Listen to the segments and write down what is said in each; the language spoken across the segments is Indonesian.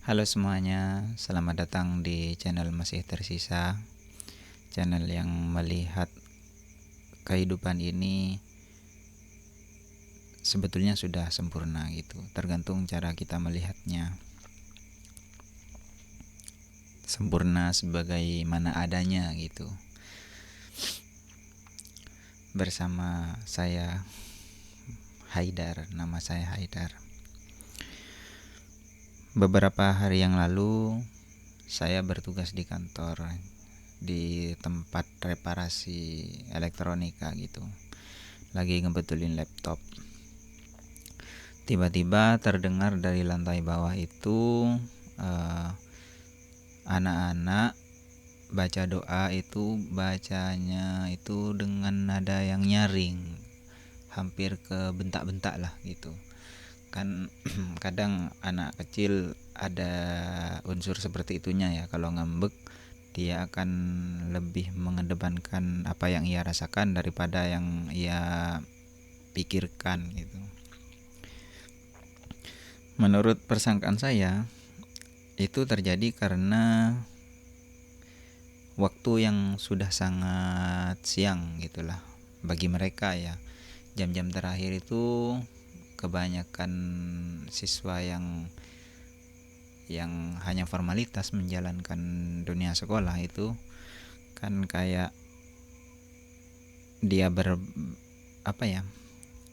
Halo semuanya, selamat datang di channel Masih Tersisa. Channel yang melihat kehidupan ini sebetulnya sudah sempurna gitu. Tergantung cara kita melihatnya. Sempurna sebagaimana adanya gitu. Bersama saya Haidar, nama saya Haidar. Beberapa hari yang lalu saya bertugas di kantor, di tempat reparasi elektronika gitu. Lagi ngebetulin laptop. Tiba-tiba terdengar dari lantai bawah itu eh, anak-anak baca doa, itu bacanya itu dengan nada yang nyaring, hampir ke bentak-bentak lah gitu kan. Kadang anak kecil ada unsur seperti itunya ya. Kalau ngambek dia akan lebih mengedepankan apa yang ia rasakan daripada yang ia pikirkan gitu. Menurut persangkaan saya, itu terjadi karena waktu yang sudah sangat siang gitulah bagi mereka ya. Jam-jam terakhir itu kebanyakan siswa yang hanya formalitas menjalankan dunia sekolah itu kan kayak dia apa ya,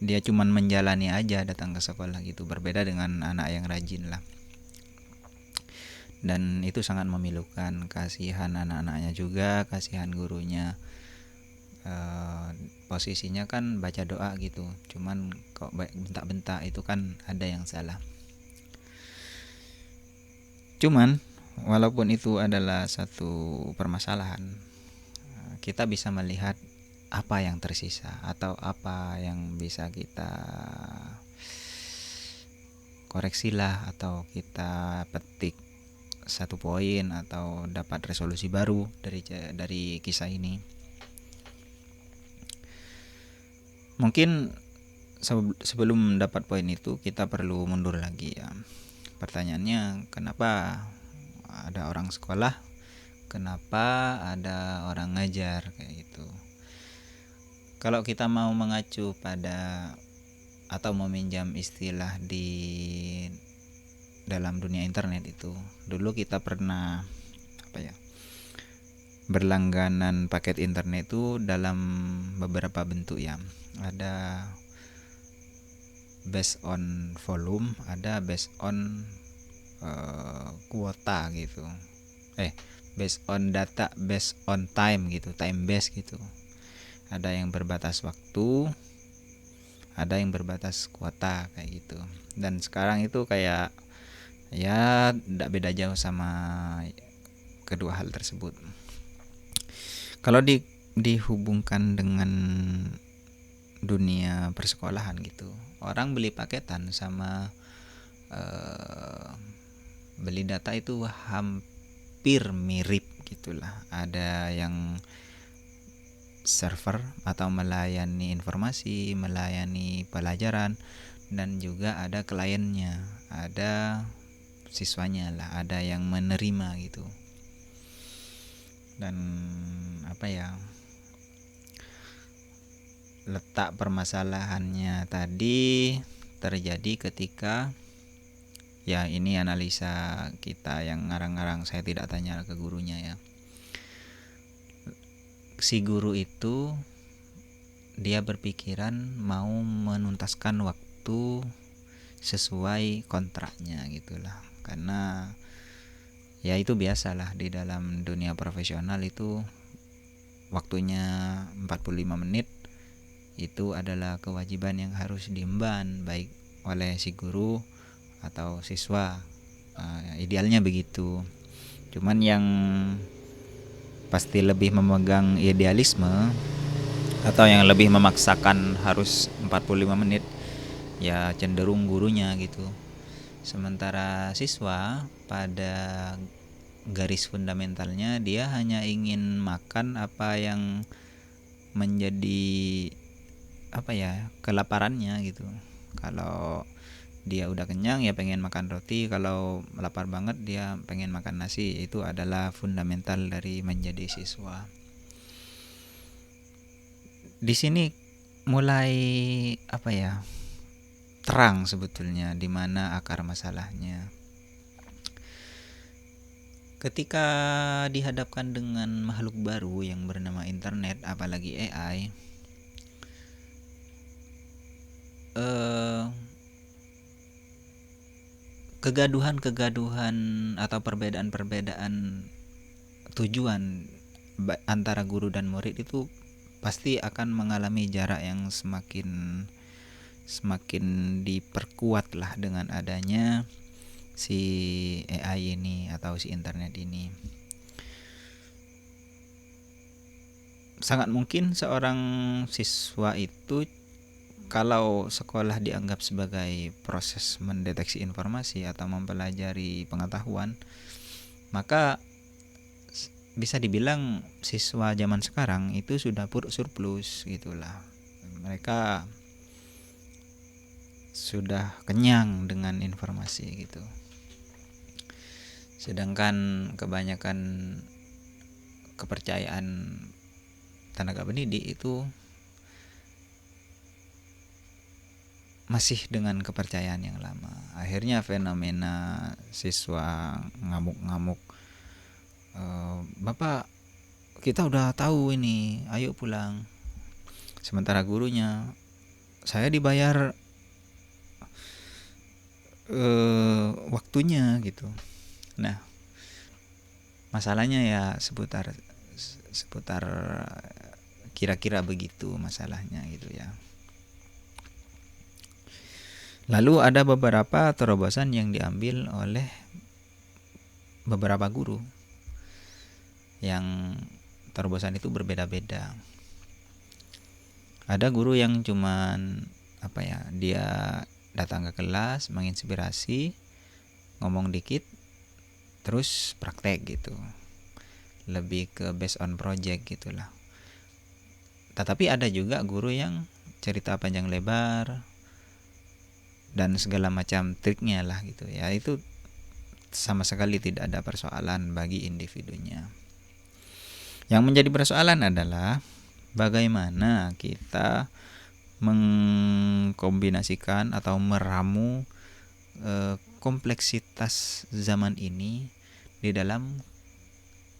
dia cuman menjalani aja datang ke sekolah gitu. Berbeda dengan anak yang rajin lah, dan itu sangat memilukan. Kasihan anak-anaknya juga, kasihan gurunya. Posisinya kan baca doa gitu, cuman kok bentak-bentak, itu kan ada yang salah. Cuman walaupun itu adalah satu permasalahan, kita bisa melihat apa yang tersisa atau apa yang bisa kita koreksilah, atau kita petik satu poin atau dapat resolusi baru dari kisah ini. Mungkin sebelum dapat poin itu kita perlu mundur lagi ya. Pertanyaannya, kenapa ada orang sekolah, kenapa ada orang ngajar kayak gitu. Kalau kita mau mengacu pada atau meminjam istilah di dalam dunia internet itu, dulu kita pernah berlangganan paket internet itu dalam beberapa bentuk ya. Ada based on volume, ada based on kuota gitu. Based on data, based on time gitu, time based gitu. Ada yang berbatas waktu, ada yang berbatas kuota kayak gitu. Dan sekarang itu kayak ya tidak beda jauh sama kedua hal tersebut. Kalau dihubungkan dengan dunia persekolahan gitu, orang beli paketan sama beli data itu hampir mirip gitulah. Ada yang server atau melayani informasi, melayani pelajaran, dan juga ada kliennya, ada siswanya lah, ada yang menerima gitu. Dan letak permasalahannya tadi terjadi ketika, ya ini analisa kita yang ngarang-ngarang, saya tidak tanya ke gurunya ya. Si guru itu dia berpikiran mau menuntaskan waktu sesuai kontraknya gitulah. Karena ya itu biasalah di dalam dunia profesional itu, waktunya 45 menit itu adalah kewajiban yang harus diemban baik oleh si guru atau siswa. Idealnya begitu. Cuman yang pasti lebih memegang idealisme atau yang lebih memaksakan harus 45 menit ya cenderung gurunya gitu. Sementara siswa pada garis fundamentalnya dia hanya ingin makan apa yang menjadi kelaparannya gitu. Kalau dia udah kenyang ya pengen makan roti, kalau lapar banget dia pengen makan nasi. Itu adalah fundamental dari menjadi siswa. Di sini mulai apa ya, terang sebetulnya di mana akar masalahnya. Ketika dihadapkan dengan makhluk baru yang bernama internet, apalagi AI, kegaduhan-kegaduhan atau perbedaan-perbedaan tujuan antara guru dan murid itu pasti akan mengalami jarak yang semakin diperkuat lah dengan adanya si AI ini atau si internet ini. Sangat mungkin seorang siswa itu, kalau sekolah dianggap sebagai proses mendeteksi informasi atau mempelajari pengetahuan, maka bisa dibilang siswa zaman sekarang itu sudah pur surplus gitulah. Mereka sudah kenyang dengan informasi gitu. Sedangkan kebanyakan kepercayaan tenaga pendidik itu masih dengan kepercayaan yang lama. Akhirnya fenomena siswa ngamuk-ngamuk, Bapak kita udah tahu ini, ayo pulang. Sementara gurunya, saya dibayar waktunya gitu. Nah, masalahnya ya seputar kira-kira begitu masalahnya gitu ya. Lalu ada beberapa terobosan yang diambil oleh beberapa guru, yang terobosan itu berbeda-beda. Ada guru yang cuman dia datang ke kelas, menginspirasi, ngomong dikit, terus praktek gitu. Lebih ke based on project gitulah. Tetapi ada juga guru yang cerita panjang lebar dan segala macam triknya lah gitu ya. Itu sama sekali tidak ada persoalan bagi individunya. Yang menjadi persoalan adalah bagaimana kita mengkombinasikan atau meramu kompleksitas zaman ini di dalam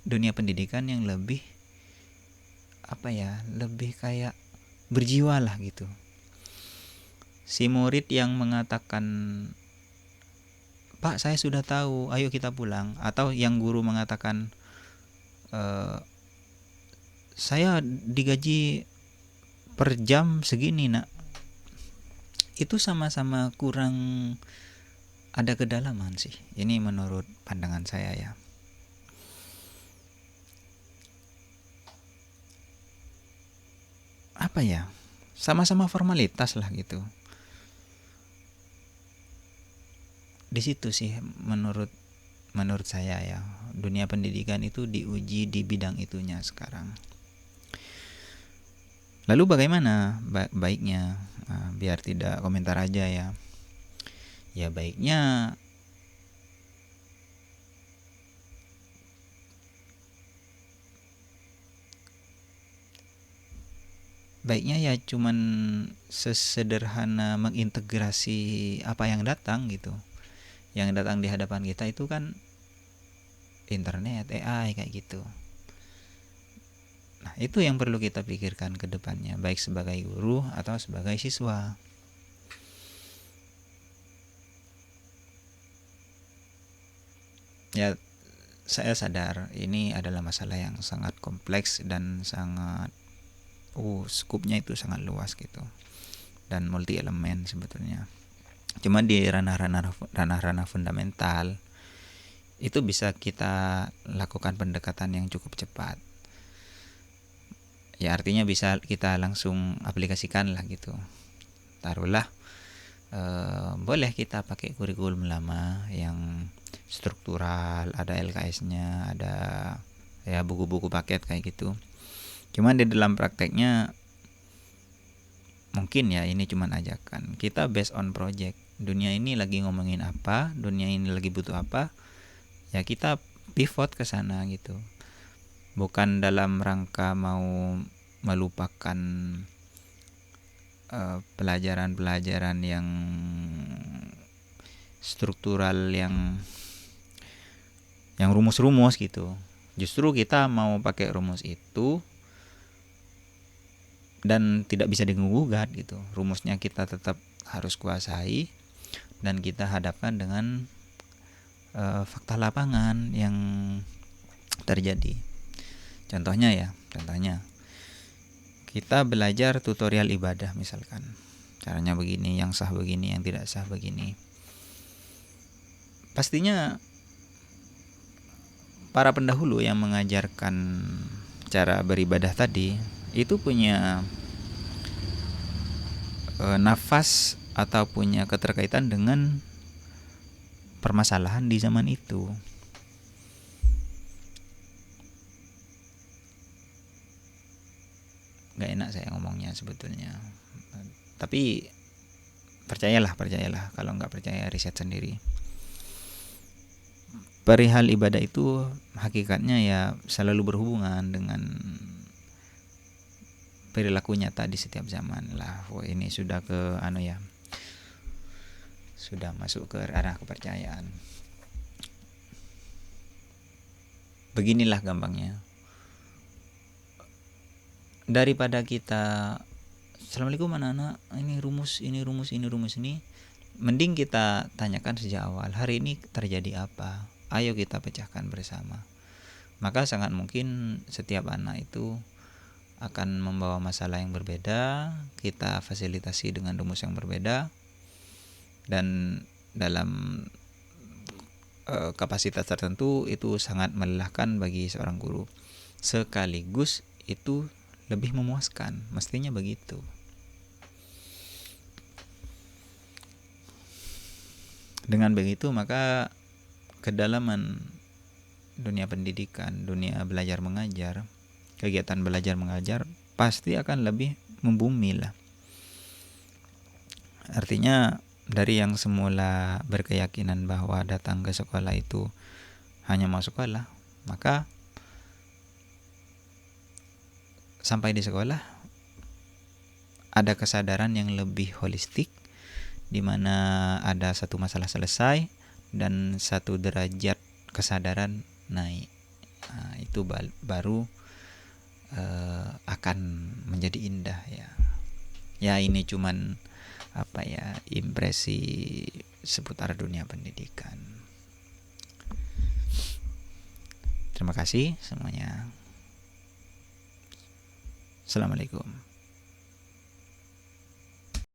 dunia pendidikan yang lebih lebih kayak berjiwa lah gitu. Si murid yang mengatakan, Pak saya sudah tahu, ayo kita pulang, atau yang guru mengatakan, saya digaji per jam segini nak, itu sama-sama kurang ada kedalaman sih. Ini menurut pandangan saya ya. Sama-sama formalitas lah gitu. Di situ sih menurut saya ya, dunia pendidikan itu diuji di bidang itunya sekarang. Lalu bagaimana baiknya? Biar tidak komentar aja ya. Ya baiknya ya cuman sesederhana mengintegrasi apa yang datang gitu. Yang datang di hadapan kita itu kan internet, AI kayak gitu. Nah, itu yang perlu kita pikirkan ke depannya, baik sebagai guru atau sebagai siswa. Ya, saya sadar ini adalah masalah yang sangat kompleks dan sangat skupnya itu sangat luas gitu. Dan multi elemen sebetulnya. Cuma di ranah-ranah fundamental itu bisa kita lakukan pendekatan yang cukup cepat. Ya artinya bisa kita langsung aplikasikan lah gitu. Taruhlah boleh kita pakai kurikulum lama yang struktural, ada LKS-nya, ada ya buku-buku paket kayak gitu. Cuman di dalam prakteknya mungkin ya ini cuman ajakan. Kita based on project. dunia ini lagi ngomongin apa, dunia ini lagi butuh apa, ya kita pivot ke sana gitu. Bukan dalam rangka mau melupakan pelajaran-pelajaran yang struktural, yang rumus-rumus gitu. Justru kita mau pakai rumus itu dan tidak bisa diganggu-gugat gitu. Rumusnya kita tetap harus kuasai dan kita hadapkan dengan fakta lapangan yang terjadi. Contohnya kita belajar tutorial ibadah misalkan. Caranya begini, yang sah begini, yang tidak sah begini. Pastinya para pendahulu yang mengajarkan cara beribadah tadi itu punya nafas atau punya keterkaitan dengan permasalahan di zaman itu. Gak enak saya ngomongnya sebetulnya, tapi percayalah kalau nggak percaya riset sendiri. Perihal ibadah itu hakikatnya ya selalu berhubungan dengan perilaku nyata di setiap zaman lah. Ini sudah ke sudah masuk ke arah kepercayaan. Beginilah gampangnya. Daripada kita Assalamualaikum anak-anak, ini rumus, mending kita tanyakan sejak awal, hari ini terjadi apa? Ayo kita pecahkan bersama. Maka sangat mungkin setiap anak itu akan membawa masalah yang berbeda, kita fasilitasi dengan rumus yang berbeda, dan dalam kapasitas tertentu itu sangat melelahkan bagi seorang guru. Sekaligus itu lebih memuaskan, mestinya begitu. Dengan begitu maka kedalaman dunia pendidikan, dunia belajar mengajar, kegiatan belajar mengajar pasti akan lebih membumi lah. Artinya dari yang semula berkeyakinan bahwa datang ke sekolah itu hanya mau sekolah, maka sampai di sekolah ada kesadaran yang lebih holistik, di mana ada satu masalah selesai dan satu derajat kesadaran naik. Nah, itu baru akan menjadi indah ya. Ya ini cuman impresi seputar dunia pendidikan. Terima kasih semuanya. Assalamualaikum.